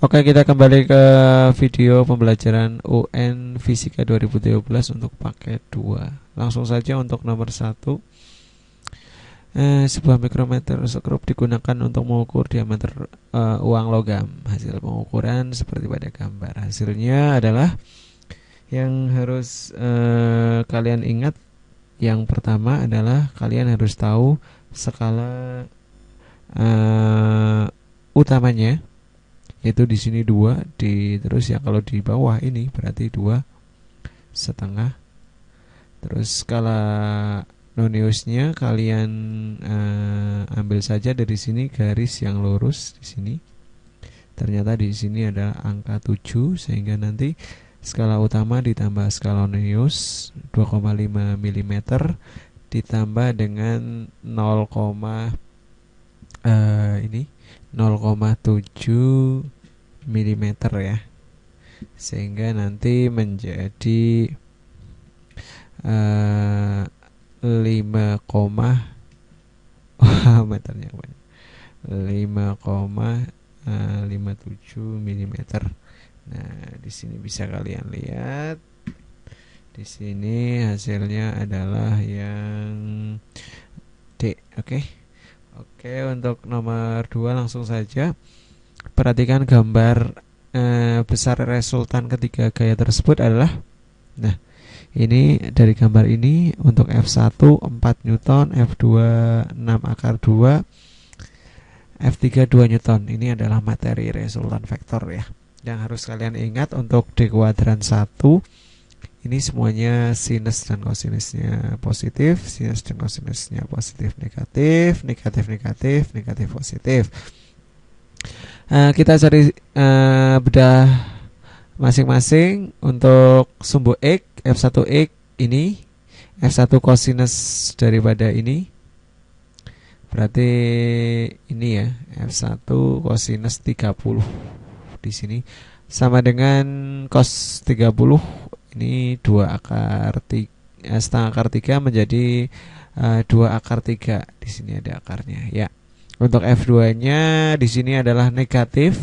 Oke, kita kembali ke video pembelajaran UN Fisika 2013 untuk paket 2. Langsung saja untuk nomor 1. Sebuah mikroskop digunakan untuk mengukur diameter uang logam. Hasil pengukuran seperti pada gambar. Hasilnya adalah yang harus kalian ingat. Yang pertama adalah kalian harus tahu skala utamanya, yaitu di sini 2, terus ya kalau di bawah ini berarti 2,5. Terus skala noneusnya kalian ambil saja dari sini garis yang lurus di sini. Ternyata di sini ada angka 7, sehingga nanti skala utama ditambah skala noneus 2,5 mm ditambah dengan 0,7 mm ya, sehingga nanti menjadi 5, meternya banyak, 5,57 mm. Nah, di sini bisa kalian lihat. Di sini hasilnya adalah yang D. Oke, untuk nomor 2 langsung saja. Perhatikan gambar besar resultan ketiga gaya tersebut adalah, nah, ini dari gambar ini untuk F1 4 Newton, F2 6/2, F3 2 Newton. Ini adalah materi resultan vektor ya. Yang harus kalian ingat untuk D kuadran 1, ini semuanya sinus dan kosinusnya positif, sinus dan kosinusnya positif negatif, negatif negatif, negatif positif. Kita cari bedah masing-masing. Untuk sumbu X, F1X ini F1 kosinus daripada ini, berarti ini ya, F1 kosinus 30 di sini sama dengan cos 30. Ini 2 akar 3, setengah akar 3 menjadi 2 akar 3. Di sini ada akarnya ya. Untuk F2-nya di sini adalah negatif.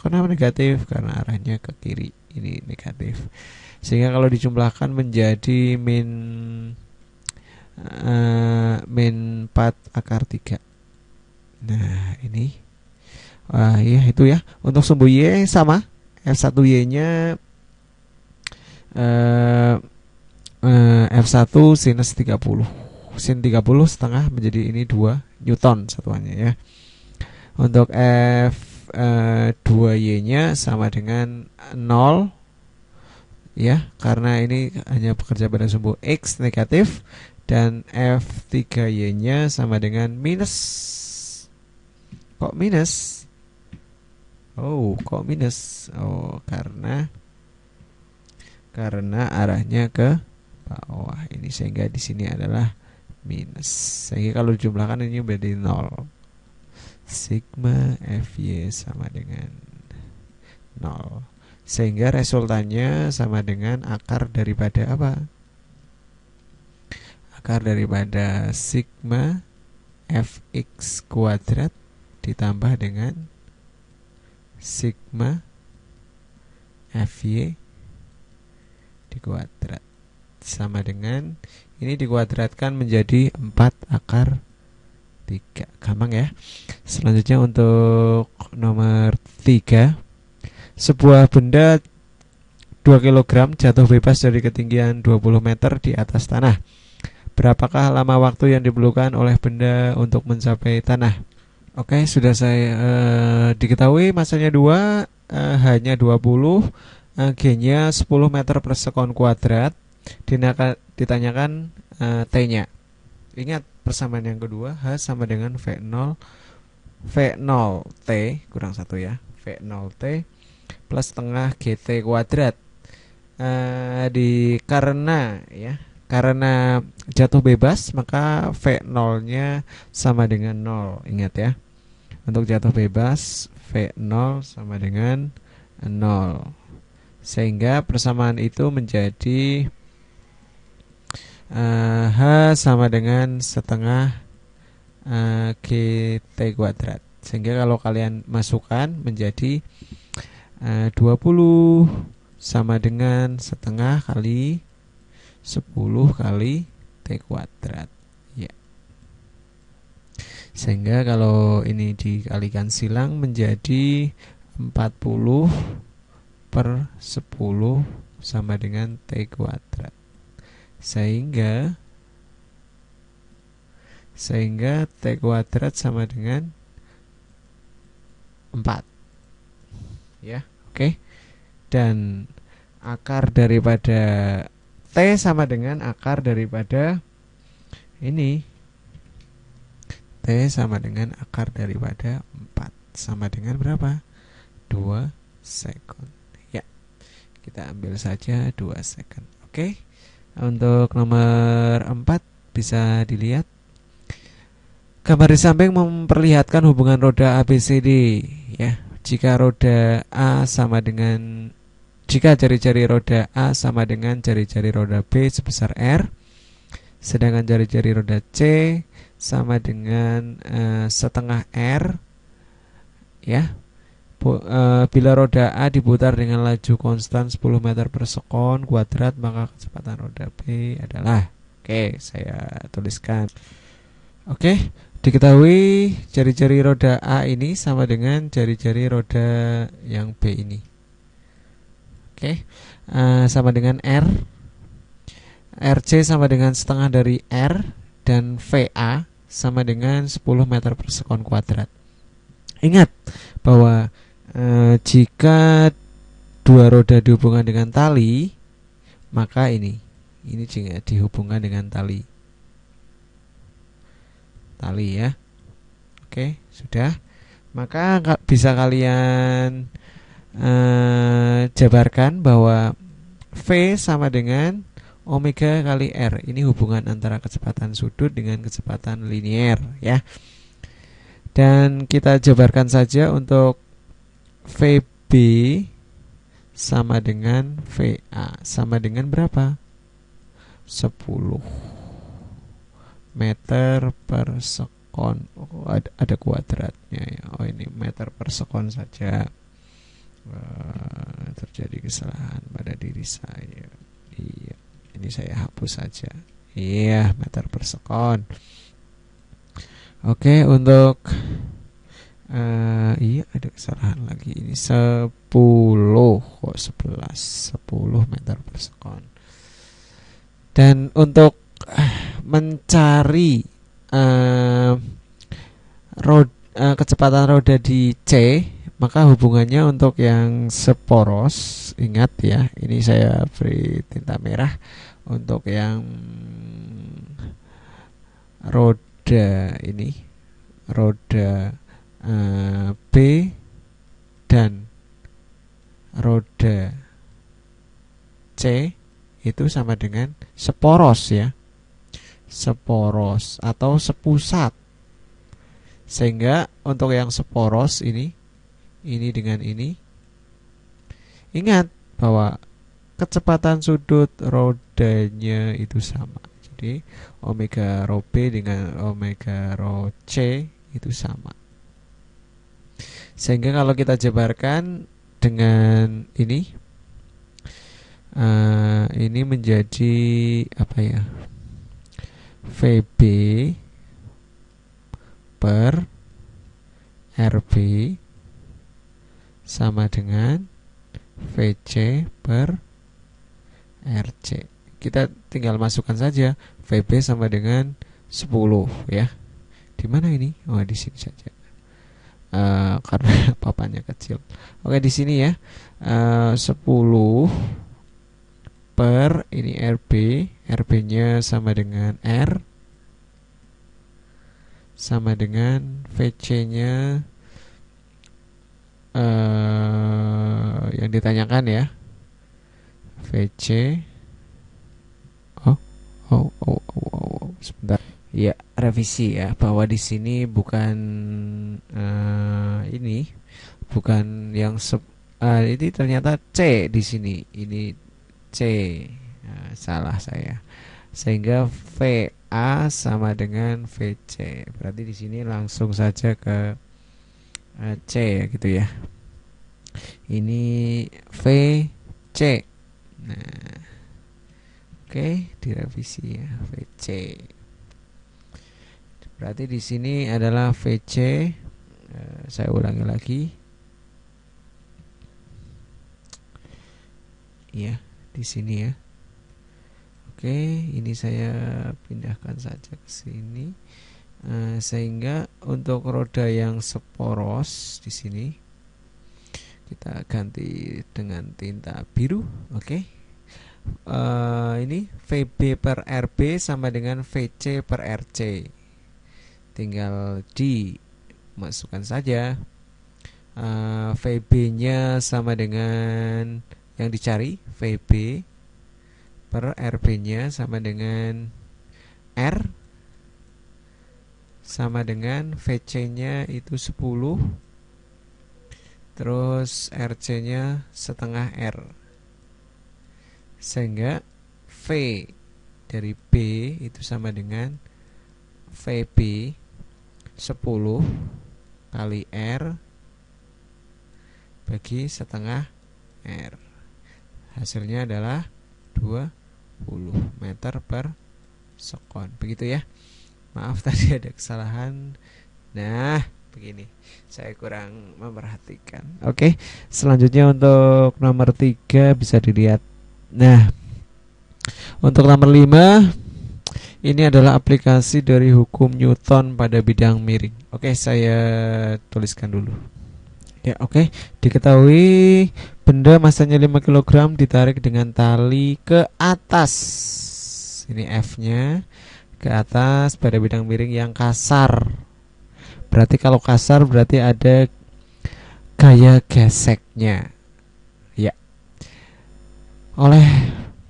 Kenapa negatif? Karena arahnya ke kiri. Ini negatif. Sehingga kalau dijumlahkan menjadi min 4 akar 3. Nah, ini ya itu ya. Untuk sumbu Y sama, F1Y-nya F1 sinus 30. Sin 30 setengah menjadi ini 2 Newton satuannya ya. Untuk F2Y-nya sama dengan 0 ya, karena ini hanya bekerja pada sumbu X negatif. Dan F3Y-nya sama dengan minus. Kok minus? Kok minus? Karena arahnya ke bawah ini, sehingga di sini adalah minus. Sehingga kalau dijumlahkan ini menjadi 0. Sigma Fy sama dengan 0. Sehingga resultannya sama dengan akar daripada apa? Akar daripada sigma Fx kuadrat ditambah dengan sigma Fy dikuadrat sama dengan ini dikuadratkan menjadi 4 akar 3. Gampang ya. Selanjutnya untuk nomor 3. Sebuah benda 2 kg jatuh bebas dari ketinggian 20 meter di atas tanah. Berapakah lama waktu yang diperlukan oleh benda untuk mencapai tanah? Oke, sudah saya diketahui masanya 2, hanya 20, G-nya 10 meter per sekon kuadrat. Ditanyakan T-nya. Ingat persamaan yang kedua, H sama dengan V0 T kurang 1 ya, V0 T plus setengah GT kuadrat. Karena jatuh bebas, maka V0-nya sama dengan 0. Ingat ya, untuk jatuh bebas V0 sama dengan 0. Sehingga persamaan itu menjadi H sama dengan setengah GT kuadrat. Sehingga kalau kalian masukkan menjadi 20 sama dengan setengah kali 10 kali T kuadrat ya. Sehingga kalau ini dikalikan silang menjadi 40 per 10 sama dengan T kuadrat. Sehingga T kuadrat sama dengan 4 ya, oke. Dan akar daripada T sama dengan akar daripada ini, T sama dengan akar daripada 4 sama dengan berapa? 2 sekund ya. Kita ambil saja 2 second. Oke. Untuk nomor 4 bisa dilihat gambar di samping memperlihatkan hubungan roda ABCD ya. Jika jari-jari roda A sama dengan jari-jari roda B sebesar R, sedangkan jari-jari roda C sama dengan setengah R ya. Bila roda A diputar dengan laju konstan 10 meter per sekon kuadrat, maka kecepatan roda B adalah, oke, saya tuliskan. Oke, diketahui jari-jari roda A ini sama dengan jari-jari roda yang B ini. Oke, sama dengan R. RC sama dengan setengah dari R, dan VA sama dengan 10 meter per sekon kuadrat. Ingat bahwa jika dua roda dihubungkan dengan tali, maka ini juga dihubungkan dengan tali ya. Oke, sudah. Maka bisa kalian jabarkan bahwa V sama dengan omega kali R. Ini hubungan antara kecepatan sudut dengan kecepatan linier ya. Dan kita jabarkan saja untuk VB sama dengan VA sama dengan berapa? 10 meter per sekon. Oh, ada kuadratnya ya. Oh, ini meter per sekon saja. Terjadi kesalahan pada diri saya. Iya, ini saya hapus saja. Iya, meter per sekon. Oke, untuk iya ada kesalahan lagi. Ini 10 kok 11 meter per sekon. Dan untuk mencari kecepatan roda di C, maka hubungannya untuk yang seporos, ingat ya, ini saya beri tinta merah. Untuk yang roda ini, roda B dan roda C itu sama dengan seporos ya, seporos atau sepusat. Sehingga untuk yang seporos ini dengan ini, ingat bahwa kecepatan sudut rodanya itu sama. Jadi omega rho B dengan omega rho C itu sama. Sehingga kalau kita jabarkan dengan ini menjadi apa ya? VB per RB sama dengan VC per RC. Kita tinggal masukkan saja VB sama dengan 10 ya. Di mana ini? Oh, di sini saja. Karena papannya kecil. Oke, di sini ya. 10 per ini RB, RB-nya sama dengan R sama dengan VC-nya yang ditanyakan ya. VC sebentar. Ya, revisi ya, bahwa di sini bukan ini bukan yang ini ternyata C di sini. Ini C. Salah saya. Sehingga VA sama dengan VC. Berarti di sini langsung saja ke C ya gitu ya. Ini VC. Nah, oke, direvisi ya, VC. Berarti di sini adalah VC. Saya ulangi lagi. Iya, di sini ya. Oke, ini saya pindahkan saja ke sini. Sehingga untuk roda yang seporos di sini kita ganti dengan tinta biru. Oke. Ini VB per RB sama dengan VC per RC. Tinggal dimasukkan saja. VB-nya sama dengan yang dicari, VB per RB-nya sama dengan R, sama dengan VC-nya itu 10, terus RC-nya setengah R, sehingga V dari B itu sama dengan VB 10 kali R bagi setengah R. Hasilnya adalah 20 meter per sekon. Begitu ya. Maaf tadi ada kesalahan. Nah, begini. Saya kurang memperhatikan. Oke, selanjutnya untuk nomor 3 bisa dilihat. Nah, untuk nomor 5 ini adalah aplikasi dari hukum Newton pada bidang miring. Oke, saya tuliskan dulu. Ya, oke. Diketahui benda masanya 5 kg ditarik dengan tali ke atas. Ini F-nya ke atas pada bidang miring yang kasar. Berarti kalau kasar berarti ada gaya geseknya. Ya. Oleh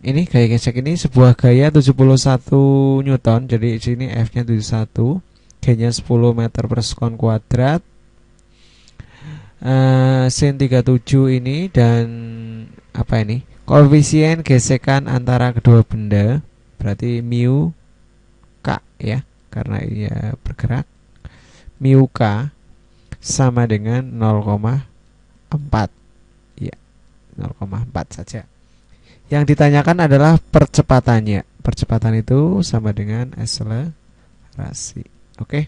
ini gaya gesek ini sebuah gaya 71 Newton. Jadi di sini F-nya 71, G-nya 10 meter per sekon kuadrat. Sin 37 ini dan apa ini? Koefisien gesekan antara kedua benda berarti mu K ya, karena ia bergerak. Mu K sama dengan 0,4. Ya, 0,4 saja. Yang ditanyakan adalah percepatannya. Percepatan itu sama dengan akselerasi. Oke.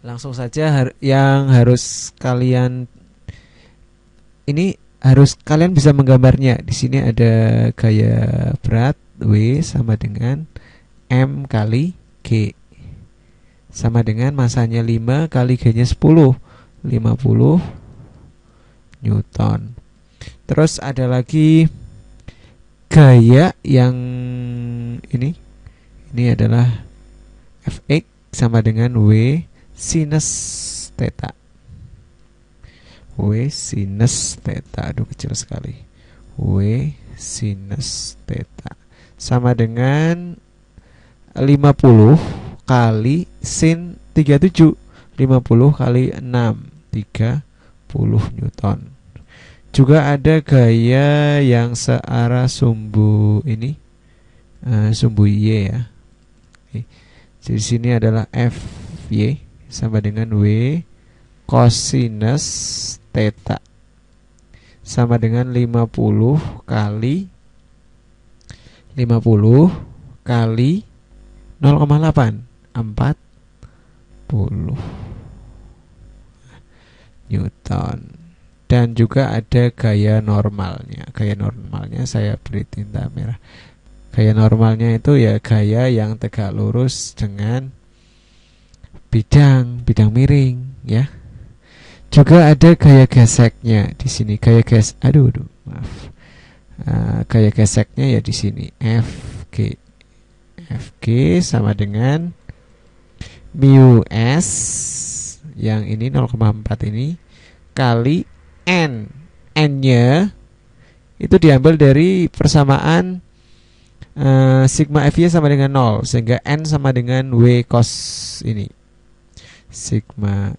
Langsung saja yang harus kalian bisa menggambarnya. Di sini ada gaya berat W sama dengan M kali G. Sama dengan masanya 5 kali G-nya 10, 50 Newton. Terus ada lagi gaya yang ini adalah Fx sama dengan W sinus theta. W sinus theta. Aduh, kecil sekali. W sinus theta sama dengan 50 kali sin 37. 50 kali 6, 30 Newton. Juga ada gaya yang searah sumbu ini, sumbu Y ya. Jadi sini adalah Fy sama dengan W cosinus theta sama dengan 50 kali 0,8, 40 Newton. Dan juga ada gaya normalnya. Gaya normalnya saya beri tinta merah. Gaya normalnya itu ya gaya yang tegak lurus dengan bidang miring ya. Juga ada gaya geseknya di sini. Gaya geseknya ya di sini Fg. Fg sama dengan mu s yang ini 0,4 ini kali n. N-nya itu diambil dari persamaan sigma Fy sama dengan 0, sehingga n sama dengan W cos ini. Sigma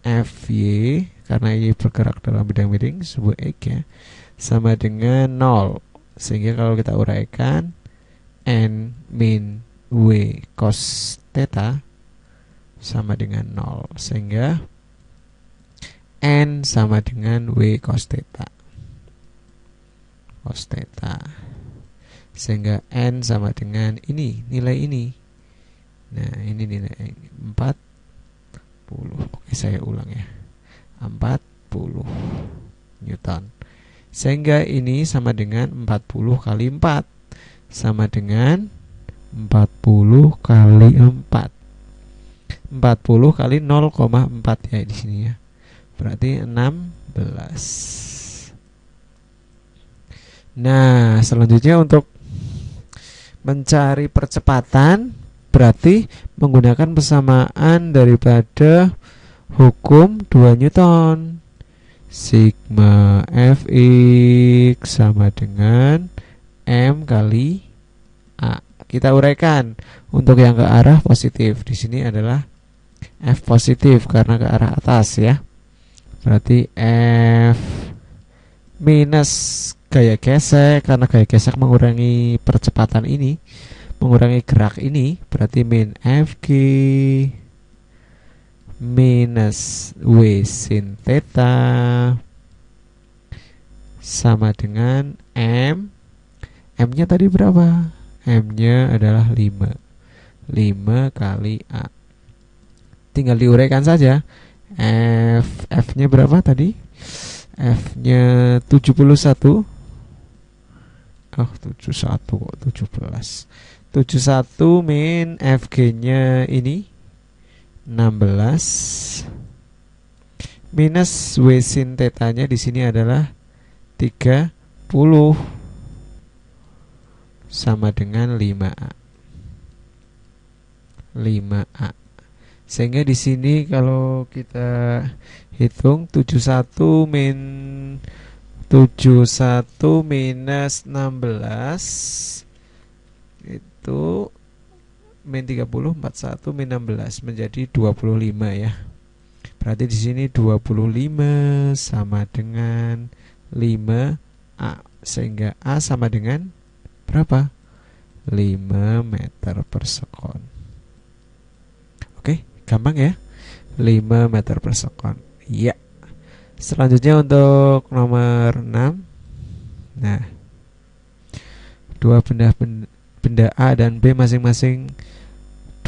Fy karena ini bergerak dalam bidang miring sebuah X ya, sama dengan 0, sehingga kalau kita uraikan n min W cos theta sama dengan 0, sehingga N sama dengan W cos theta. Cos theta. Sehingga N sama dengan ini, nilai ini. Nah, ini nilai 40. Oke, saya ulang ya. 40 Newton. Sehingga ini sama dengan 40 kali 4 sama dengan 40 kali 4. 40 kali 0,4 ya di sini ya. Berarti 16. Nah, selanjutnya untuk mencari percepatan berarti menggunakan persamaan daripada hukum 2 Newton. Sigma Fx sama dengan M kali A. Kita uraikan. Untuk yang ke arah positif, di sini adalah F positif karena ke arah atas ya. Berarti F minus gaya gesek, karena gaya gesek mengurangi percepatan ini, mengurangi gerak ini, berarti min Fg minus W sin theta sama dengan M. M-nya tadi berapa? M-nya adalah 5 kali A. Tinggal diuraikan saja. F-nya berapa tadi? F-nya 71. Oh, 71 kok 17. 71 min Fg-nya ini 16 minus W sin theta-nya di sini adalah 30 sama dengan 5A. 5A. Sehingga di sini kalau kita hitung 71 minus 16 itu min 30, 41 min 16 menjadi 25 ya. Berarti di sini 25 sama dengan 5A, sehingga A sama dengan berapa? 5 meter per sekon. Oke, gampang ya. 5 meter per sekon. Iya. Selanjutnya untuk nomor 6. Nah, dua benda A dan B masing-masing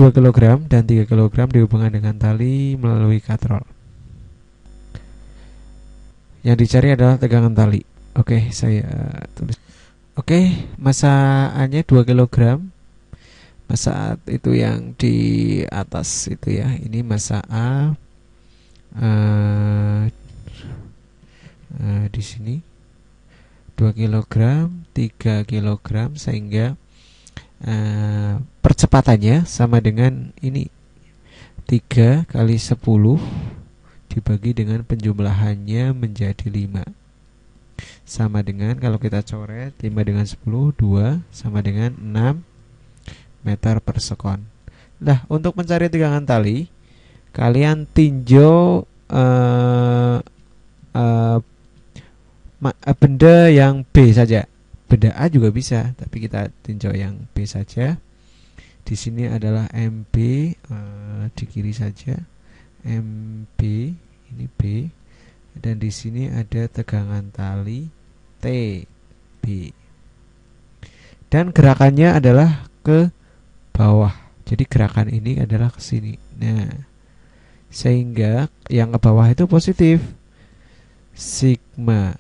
2 kg dan 3 kg dihubungkan dengan tali melalui katrol. Yang dicari adalah tegangan tali. Oke, saya tulis. Oke, massa A-nya 2 kg. Massa A itu yang di atas itu ya. Ini massa A di sini 2 kg, 3 kg, sehingga percepatannya sama dengan ini 3 kali 10 dibagi dengan penjumlahannya menjadi 5 sama dengan, kalau kita coret 5 dengan 10, 2 sama dengan 6 meter per sekon. Nah, untuk mencari tegangan tali, kalian tinjau benda yang B saja. Benda A juga bisa, tapi kita tinjau yang B saja. Di sini adalah MB, di kiri saja. MB, ini B. Dan di sini ada tegangan tali TB. Dan gerakannya adalah ke bawah. Jadi gerakan ini adalah ke sini. Nah, sehingga yang ke bawah itu positif. Sigma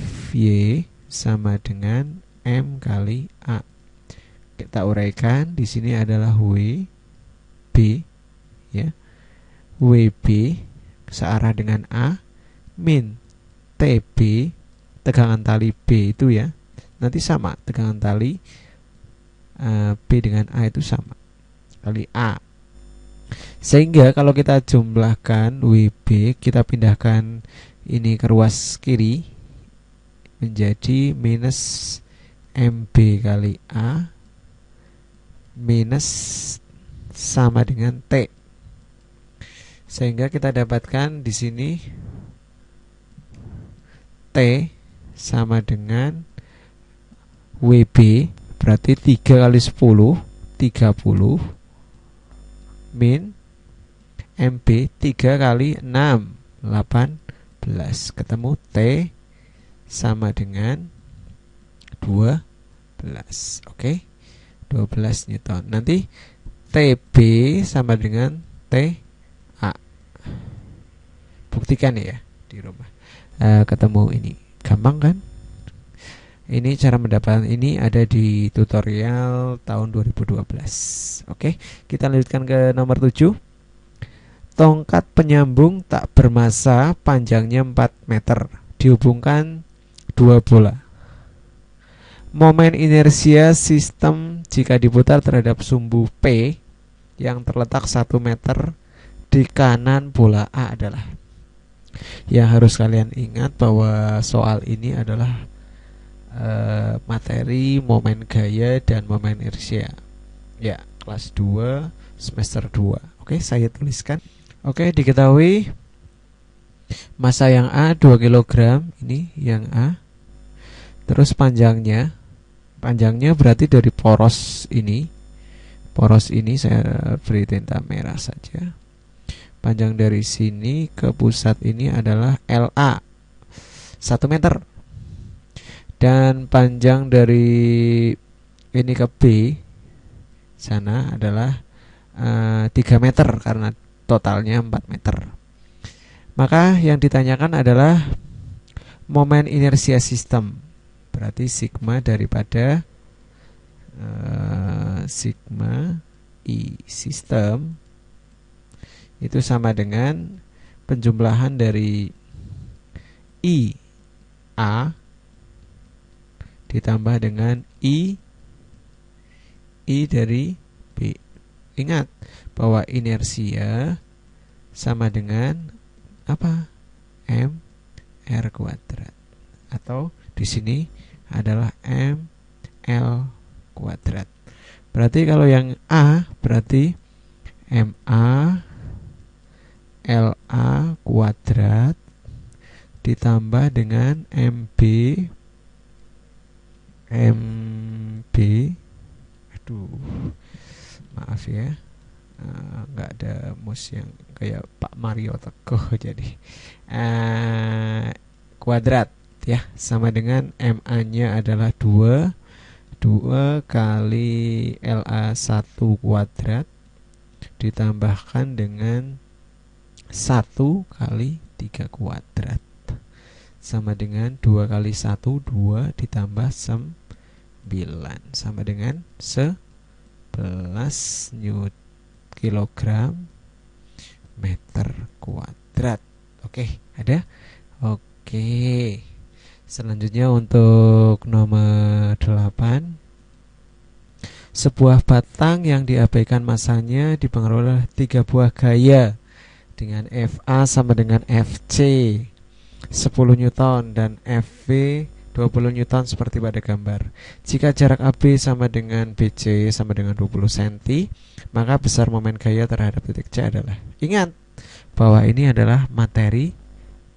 Fy sama dengan M kali A. Kita uraikan, di sini adalah WB ya. WB searah dengan A min TB, tegangan tali B itu ya. Nanti sama, tegangan tali B dengan A itu sama kali A. Sehingga kalau kita jumlahkan WB, kita pindahkan ini ke ruas kiri menjadi minus MB kali A minus sama dengan T. Sehingga kita dapatkan di sini T sama dengan WB, berarti 3 kali 10 30 min MB 3 kali 6 18 Ketemu T sama dengan 12. Oke. 12 Newton. Nanti TB sama dengan TA. Buktikan ya di rumah. Ketemu ini. Gampang kan? Ini cara mendapatkan ini ada di tutorial tahun 2012. Oke, kita lanjutkan ke nomor 7. Tongkat penyambung tak bermassa panjangnya 4 meter dihubungkan 2 bola. Momen inersia sistem jika diputar terhadap sumbu P yang terletak 1 meter di kanan bola A adalah. Yang harus kalian ingat bahwa soal ini adalah materi momen gaya dan momen inersia. Ya, kelas 2 semester 2. Oke, saya tuliskan. Oke, diketahui massa yang A 2 kg, ini yang A. Terus panjangnya berarti dari poros ini. Poros ini saya beri tinta merah saja. Panjang dari sini ke pusat ini adalah LA 1 meter. Dan panjang dari ini ke B sana adalah 3 meter karena totalnya 4 meter. Maka yang ditanyakan adalah momen inersia sistem. Berarti sigma daripada sigma I sistem itu sama dengan penjumlahan dari I A ditambah dengan I dari B. Ingat bahwa inersia sama dengan apa? mr kuadrat. Atau di sini adalah ml kuadrat. Berarti kalau yang A berarti ma la kuadrat ditambah dengan mb aduh maaf ya, nggak ada mus yang kayak Pak Mario Teguh jadi kuadrat ya, sama dengan MA nya adalah 2 kali LA 1 kuadrat ditambahkan dengan 1 kali 3 kuadrat sama dengan 2 kali 1 2 ditambah 9 sama dengan 11 kilogram meter kuadrat. Oke, ada? Oke. Selanjutnya untuk nomor 8. Sebuah batang yang diabaikan masanya dipengaruhi oleh 3 buah gaya dengan FA sama dengan FC 10 Newton dan FV 20 Newton seperti pada gambar. Jika jarak AB sama dengan BC sama dengan 20 cm, maka besar momen gaya terhadap titik C adalah. Ingat bahwa ini adalah materi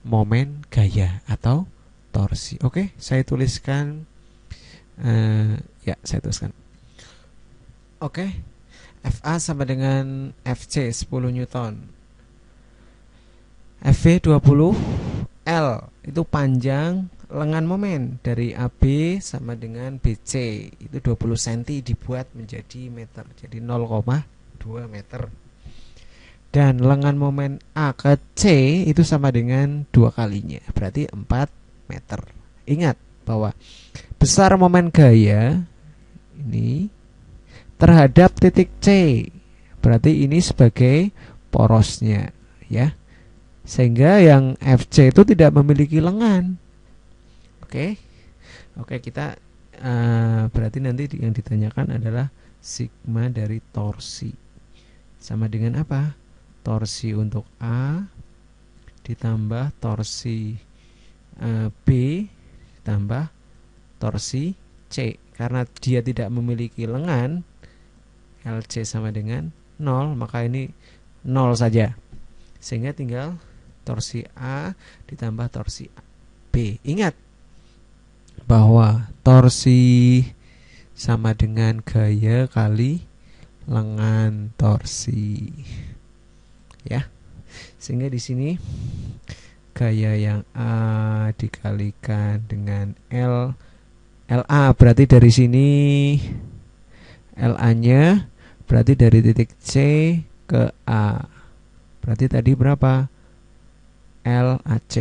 momen gaya atau torsi. Oke, saya tuliskan. Saya tuliskan. Oke, FA sama dengan FC 10 Newton, FV 20, L itu panjang lengan momen dari AB sama dengan BC itu 20 cm dibuat menjadi meter, jadi 0,2 meter. Dan lengan momen A ke C itu sama dengan 2 kalinya, berarti 4 meter. Ingat bahwa besar momen gaya ini terhadap titik C, berarti ini sebagai porosnya ya, sehingga yang FC itu tidak memiliki lengan. Oke, kita berarti nanti yang ditanyakan adalah sigma dari torsi sama dengan apa? Torsi untuk A ditambah torsi B ditambah torsi C. Karena dia tidak memiliki lengan, LC sama dengan 0, maka ini 0 saja, sehingga tinggal torsi A ditambah torsi B. Ingat bahwa torsi sama dengan gaya kali lengan torsi ya, sehingga di sini gaya yang A dikalikan dengan LA, berarti dari sini LA nya berarti dari titik C ke A. Berarti tadi berapa? LAC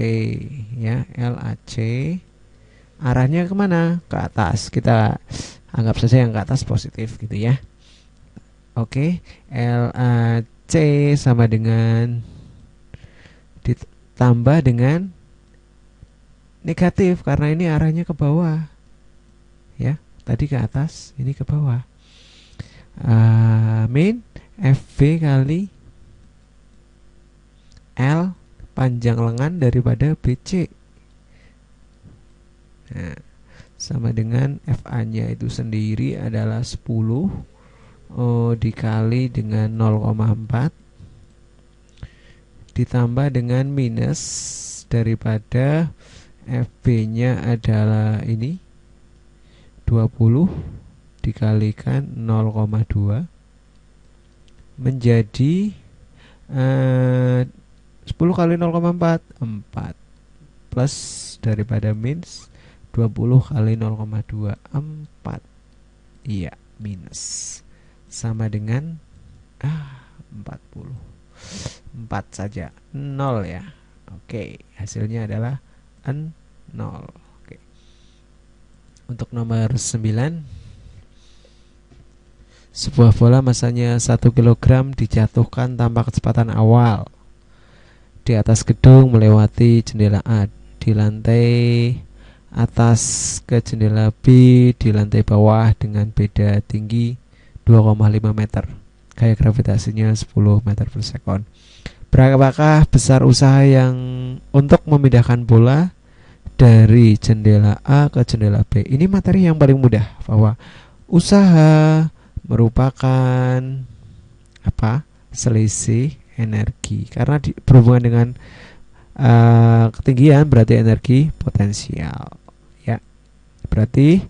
ya, LAC. Arahnya kemana? Ke atas. Kita anggap saja yang ke atas positif gitu ya. Oke, LAC sama dengan ditambah dengan negatif karena ini arahnya ke bawah. Ya, tadi ke atas, ini ke bawah. Min FB kali L panjang lengan daripada BC. Nah, sama dengan FA-nya itu sendiri adalah 10 dikali dengan 0,4 ditambah dengan minus daripada FB-nya adalah ini 20 dikalikan 0,2 menjadi 10 kali 0,4 4 plus daripada minus 20 kali 0,2 4. Iya, minus sama dengan 40. 4 saja, 0 ya. Oke, hasilnya adalah 0. Oke. Untuk nomor 9, sebuah bola masanya 1 kg dijatuhkan tanpa kecepatan awal di atas gedung melewati jendela A di lantai atas ke jendela B di lantai bawah dengan beda tinggi 2,5 meter. Gaya gravitasinya 10 meter per sekon. Berapakah besar usaha yang untuk memindahkan bola dari jendela A ke jendela B? Ini materi yang paling mudah, bahwa usaha merupakan apa? Selisih energi. Karena berhubungan dengan ketinggian berarti energi potensial. Ya. Berarti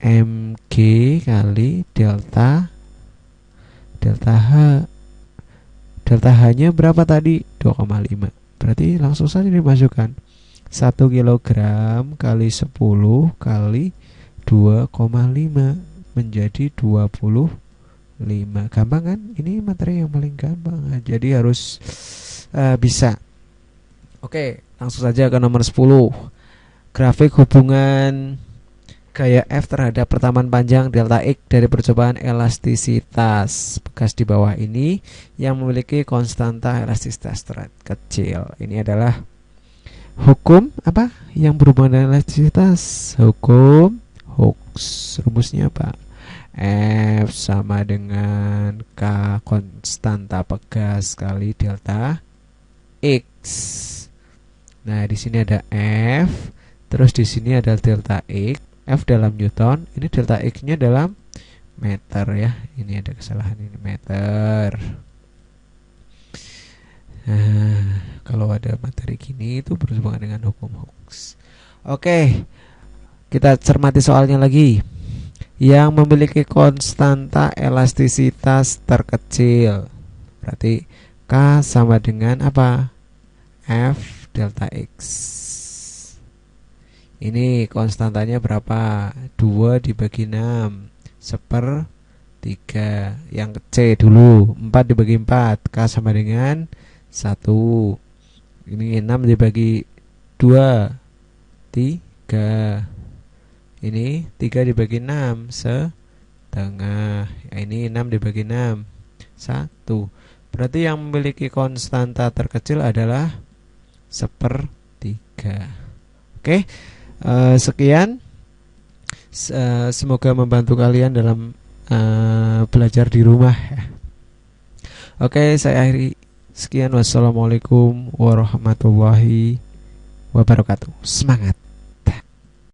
mg kali delta H. Delta H-nya berapa tadi? 2,5. Berarti langsung saja dimasukkan 1 kg kali 10 kali 2,5 menjadi 25. Gampang kan? Ini materi yang paling gampang. Jadi harus bisa. Oke, langsung saja ke nomor 10. Grafik hubungan gaya F terhadap pertamaan panjang delta X dari percobaan elastisitas bekas di bawah ini yang memiliki konstanta elastisitas terkecil. Ini adalah hukum apa yang berhubungan dengan elastisitas? Hukum Hooke. Rumusnya apa? F sama dengan K konstanta pegas kali delta X. Nah, di sini ada F, terus di sini ada delta X. F dalam Newton, ini delta X-nya dalam meter ya. Ini ada kesalahan, ini meter. Nah, kalau ada materi gini itu berhubungan dengan hukum Hooke. Oke, kita cermati soalnya lagi. Yang memiliki konstanta elastisitas terkecil. Berarti K sama dengan apa? F delta X. Ini konstantanya berapa? 2 dibagi 6 1/3. Yang C dulu, 4 dibagi 4, K sama dengan 1. Ini 6 dibagi 2 3. Ini 3 dibagi 6 setengah. Ini 6 dibagi 6 1. Berarti yang memiliki konstanta terkecil adalah 1/3. Oke. Sekian, semoga membantu kalian dalam belajar di rumah ya. Oke, saya akhiri. Sekian, wassalamualaikum warahmatullahi wabarakatuh. Semangat.